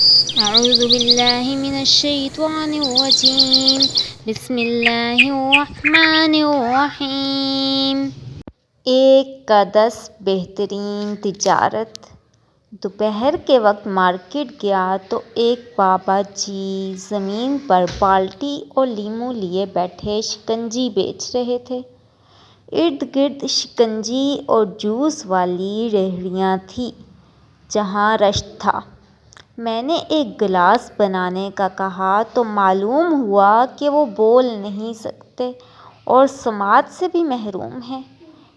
اعوذ باللہ من الشیطان الرجیم بسم اللہ الرحمن الرحیم۔ ایک کا 10 بہترین تجارت۔ دوپہر کے وقت مارکیٹ گیا تو ایک بابا جی زمین پر بالٹی اور لیموں لیے بیٹھے شکنجی بیچ رہے تھے۔ ارد گرد شکنجی اور جوس والی ریہڑیاں تھیں جہاں رش تھا۔ میں نے ایک گلاس بنانے کا کہا تو معلوم ہوا کہ وہ بول نہیں سکتے اور سماعت سے بھی محروم ہیں۔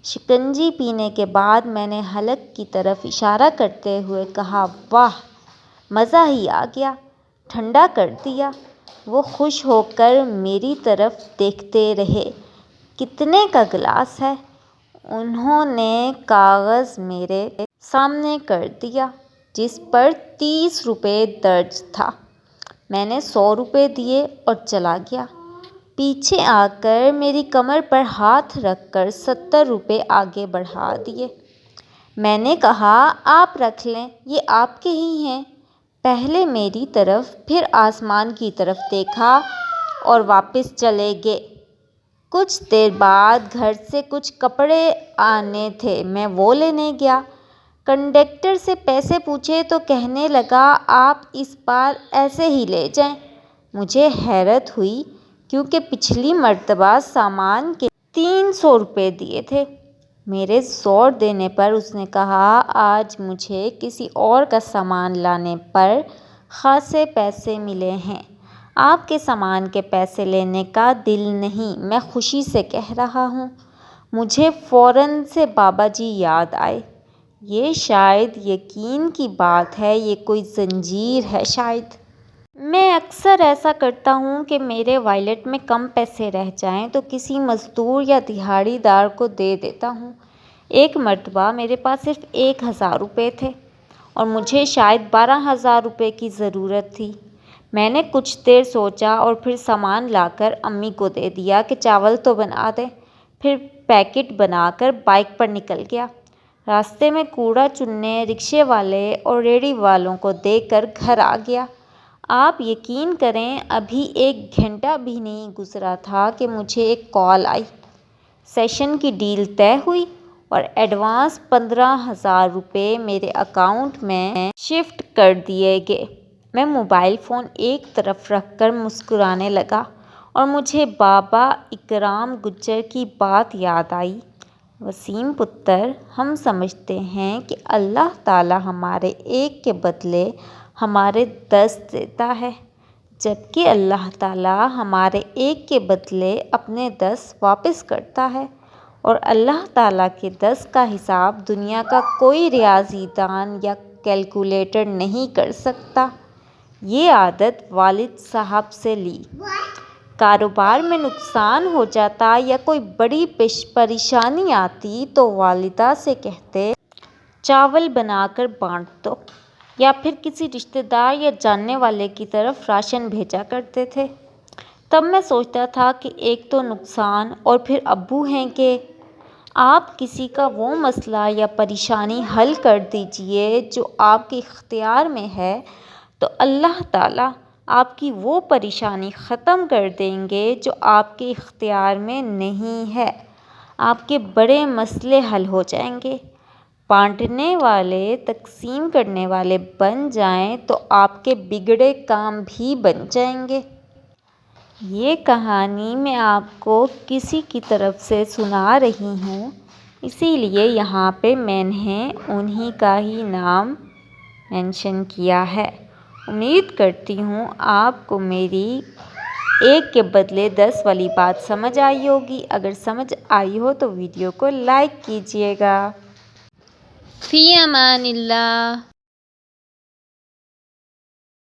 شکنجی پینے کے بعد میں نے حلق کی طرف اشارہ کرتے ہوئے کہا، واہ، مزہ ہی آ گیا، ٹھنڈا کر دیا۔ وہ خوش ہو کر میری طرف دیکھتے رہے۔ کتنے کا گلاس ہے؟ انہوں نے کاغذ میرے سامنے کر دیا جس پر 30 روپے درج تھا۔ میں نے 100 روپے دیے اور چلا گیا۔ پیچھے آ کر میری کمر پر ہاتھ رکھ کر 70 روپے آگے بڑھا دیے۔ میں نے کہا، آپ رکھ لیں، یہ آپ کے ہی ہیں۔ پہلے میری طرف پھر آسمان کی طرف دیکھا اور واپس چلے گئے۔ کچھ دیر بعد گھر سے کچھ کپڑے آنے تھے، میں وہ لینے گیا۔ کنڈکٹر سے پیسے پوچھے تو کہنے لگا، آپ اس بار ایسے ہی لے جائیں۔ مجھے حیرت ہوئی کیونکہ پچھلی مرتبہ سامان کے 300 روپے دیے تھے۔ میرے زور دینے پر اس نے کہا، آج مجھے کسی اور کا سامان لانے پر خاصے پیسے ملے ہیں۔ آپ کے سامان کے پیسے لینے کا دل نہیں، میں خوشی سے کہہ رہا ہوں۔ مجھے فوراً سے بابا جی یاد آئے۔ یہ شاید یقین کی بات ہے، یہ کوئی زنجیر ہے شاید۔ میں اکثر ایسا کرتا ہوں کہ میرے وائلیٹ میں کم پیسے رہ جائیں تو کسی مزدور یا دہاڑی دار کو دے دیتا ہوں۔ ایک مرتبہ میرے پاس صرف 1000 روپے تھے اور مجھے شاید 12,000 روپے کی ضرورت تھی۔ میں نے کچھ دیر سوچا اور پھر سامان لا کر امی کو دے دیا کہ چاول تو بنا دیں۔ پھر پیکٹ بنا کر بائک پر نکل گیا۔ راستے میں کوڑا چننے رکشے والے اور ریہڑی والوں کو دے کر گھر آ گیا۔ آپ یقین کریں، ابھی 1 گھنٹہ بھی نہیں گزرا تھا کہ مجھے ایک کال آئی۔ سیشن کی ڈیل طے ہوئی اور ایڈوانس 15,000 روپے میرے اکاؤنٹ میں شفٹ کر دیے گئے۔ میں موبائل فون ایک طرف رکھ کر مسکرانے لگا اور مجھے بابا اکرام گجر کی بات یاد آئی، وسیم پتر، ہم سمجھتے ہیں کہ اللہ تعالیٰ ہمارے 1 کے بدلے ہمارے 10 دیتا ہے، جبکہ اللہ تعالیٰ ہمارے 1 کے بدلے اپنے 10 واپس کرتا ہے، اور اللہ تعالیٰ کے 10 کا حساب دنیا کا کوئی ریاضی دان یا کیلکولیٹر نہیں کر سکتا۔ یہ عادت والد صاحب سے لی۔ کاروبار میں نقصان ہو جاتا یا کوئی بڑی پریشانی آتی تو والدہ سے کہتے، چاول بنا کر بانٹ دو، یا پھر کسی رشتہ دار یا جاننے والے کی طرف راشن بھیجا کرتے تھے۔ تب میں سوچتا تھا کہ ایک تو نقصان اور پھر ابو ہیں کہ آپ کسی کا وہ مسئلہ یا پریشانی حل کر دیجئے جو آپ کے اختیار میں ہے تو اللہ تعالیٰ آپ کی وہ پریشانی ختم کر دیں گے جو آپ کے اختیار میں نہیں ہے۔ آپ کے بڑے مسئلے حل ہو جائیں گے۔ بانٹنے والے تقسیم کرنے والے بن جائیں تو آپ کے بگڑے کام بھی بن جائیں گے۔ یہ کہانی میں آپ کو کسی کی طرف سے سنا رہی ہوں، اسی لیے یہاں پہ میں نے انہی کا ہی نام مینشن کیا ہے۔ امید کرتی ہوں آپ کو میری 1 کے بدلے 10 والی بات سمجھ آئی ہوگی۔ اگر سمجھ آئی ہو تو ویڈیو کو لائک کیجیے گا۔ فی امان اللہ۔